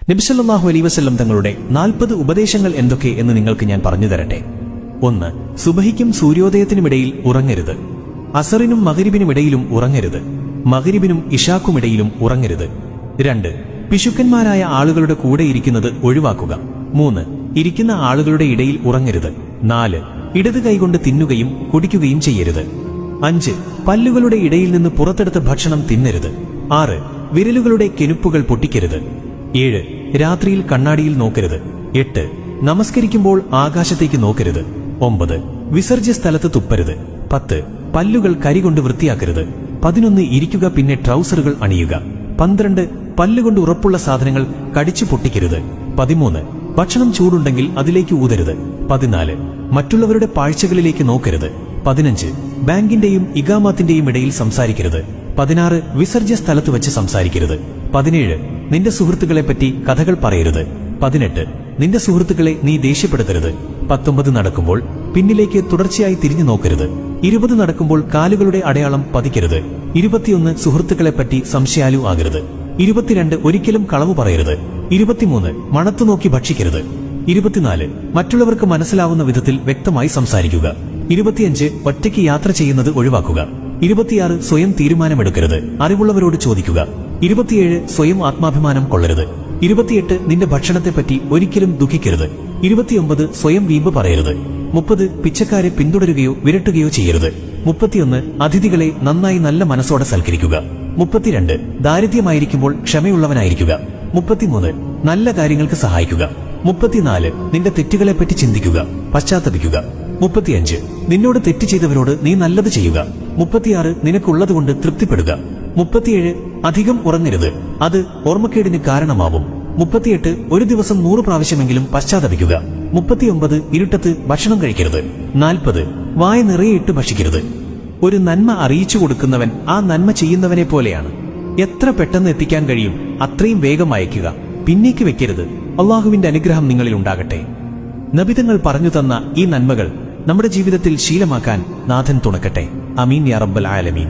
നബി സല്ലല്ലാഹു അലൈഹി വസല്ലം തങ്ങളുടെ 40 ഉപദേശങ്ങൾ എന്തൊക്കെ എന്ന് നിങ്ങൾക്ക് ഞാൻ പറഞ്ഞു തരട്ടെ. 1. സുബഹിക്കും സൂര്യോദയത്തിനുമിടയിൽ ഉറങ്ങരുത്. അസറിനും മഗ്രിബിനുമിടയിലും ഉറങ്ങരുത്. മഗ്രിബിനും ഇശാക്കുമിടയിലും ഉറങ്ങരുത്. 2. പിശുക്കന്മാരായ ആളുകളുടെ കൂടെ ഇരിക്കുന്നത് ഒഴിവാക്കുക. 3. ഇരിക്കുന്ന ആളുകളുടെ ഇടയിൽ ഉറങ്ങരുത്. 4. ഇടത് കൈകൊണ്ട് തിന്നുകയും കുടിക്കുകയും ചെയ്യരുത്. 5. പല്ലുകളുടെ ഇടയിൽ നിന്ന് പുറത്തെടുത്ത ഭക്ഷണം തിന്നരുത്. 6. വിരലുകളുടെ കെനുപ്പുകൾ പൊട്ടിക്കരുത്. 7. രാത്രിയിൽ കണ്ണാടിയിൽ നോക്കരുത്. 8. നമസ്കരിക്കുമ്പോൾ ആകാശത്തേക്ക് നോക്കരുത്. 9. വിസർജ്യ സ്ഥലത്ത് തുപ്പരുത്. 10. പല്ലുകൾ കരികൊണ്ട് വൃത്തിയാക്കരുത്. 11. ഇരിക്കുക, പിന്നെ ട്രൗസറുകൾ അണിയുക. 12. പല്ലുകൊണ്ട് ഉറപ്പുള്ള സാധനങ്ങൾ കടിച്ചു പൊട്ടിക്കരുത്. 13. ഭക്ഷണം ചൂടുണ്ടെങ്കിൽ അതിലേക്ക് ഊതരുത്. 14. മറ്റുള്ളവരുടെ പാഴ്ചകളിലേക്ക് നോക്കരുത്. 15. ബാങ്കിന്റെയും ഇഖാമത്തിന്റെയും ഇടയിൽ സംസാരിക്കരുത്. 16. വിസർജ്യ സ്ഥലത്ത് വെച്ച് സംസാരിക്കരുത്. 17. നിന്റെ സുഹൃത്തുക്കളെപ്പറ്റി കഥകൾ പറയരുത്. 18. നിന്റെ സുഹൃത്തുക്കളെ നീ ദേഷ്യപ്പെടുത്തരുത്. 19. നടക്കുമ്പോൾ പിന്നിലേക്ക് തുടർച്ചയായി തിരിഞ്ഞു നോക്കരുത്. 20. നടക്കുമ്പോൾ കാലുകളുടെ അടയാളം പതിക്കരുത്. 21. സുഹൃത്തുക്കളെപ്പറ്റി സംശയാലു ആകരുത്. 22. ഒരിക്കലും കളവ് പറയരുത്. 23. മണത്തുനോക്കി ഭക്ഷിക്കരുത്. 24. മറ്റുള്ളവർക്ക് മനസ്സിലാവുന്ന വിധത്തിൽ വ്യക്തമായി സംസാരിക്കുക. 25. ഒറ്റയ്ക്ക് യാത്ര ചെയ്യുന്നത് ഒഴിവാക്കുക. 26. സ്വയം തീരുമാനമെടുക്കരുത്, അറിവുള്ളവരോട് ചോദിക്കുക. 27. സ്വയം ആത്മാഭിമാനം കൊള്ളരുത്. 28. നിന്റെ ഭക്ഷണത്തെപ്പറ്റി ഒരിക്കലും ദുഃഖിക്കരുത്. 29. സ്വയം വീമ്പ് പറയരുത്. 30. പിച്ചക്കാരെ പിന്തുടരുകയോ വിരട്ടുകയോ ചെയ്യരുത്. 31. അതിഥികളെ നന്നായി നല്ല മനസ്സോടെ സൽക്കരിക്കുക. 32. ദാരിദ്ര്യമായിരിക്കുമ്പോൾ ക്ഷമയുള്ളവനായിരിക്കുക. 33. നല്ല കാര്യങ്ങൾക്ക് സഹായിക്കുക. 34. നിന്റെ തെറ്റുകളെപ്പറ്റി ചിന്തിക്കുക, പശ്ചാത്തപിക്കുക. 35. നിന്നോട് തെറ്റ് ചെയ്തവരോട് നീ നല്ലത് ചെയ്യുക. 36. നിനക്കുള്ളതുകൊണ്ട് തൃപ്തിപ്പെടുക. 37. അധികം ഉറങ്ങരുത്, അത് ഓർമ്മക്കേടിന് കാരണമാവും. 38. ഒരു ദിവസം 100 പ്രാവശ്യമെങ്കിലും പശ്ചാത്തപിക്കുക. 39. ഇരുട്ടത്ത് ഭക്ഷണം കഴിക്കരുത്. 40. വായ നിറയെ ഇട്ട് ഭക്ഷിക്കരുത്. ഒരു നന്മ അറിയിച്ചു കൊടുക്കുന്നവൻ ആ നന്മ ചെയ്യുന്നവനെ പോലെയാണ്. എത്ര പെട്ടെന്ന് എത്തിക്കാൻ കഴിയും അത്രയും വേഗം അയക്കുക, പിന്നേക്ക് വെക്കരുത്. അള്ളാഹുവിന്റെ അനുഗ്രഹം നിങ്ങളിൽ ഉണ്ടാകട്ടെ. നബിതങ്ങൾ പറഞ്ഞു തന്ന ഈ നന്മകൾ നമ്മുടെ ജീവിതത്തിൽ ശീലമാക്കാൻ നാഥൻ തുണക്കട്ടെ. അമീൻ യാ റബ്ബൽ ആലമീൻ.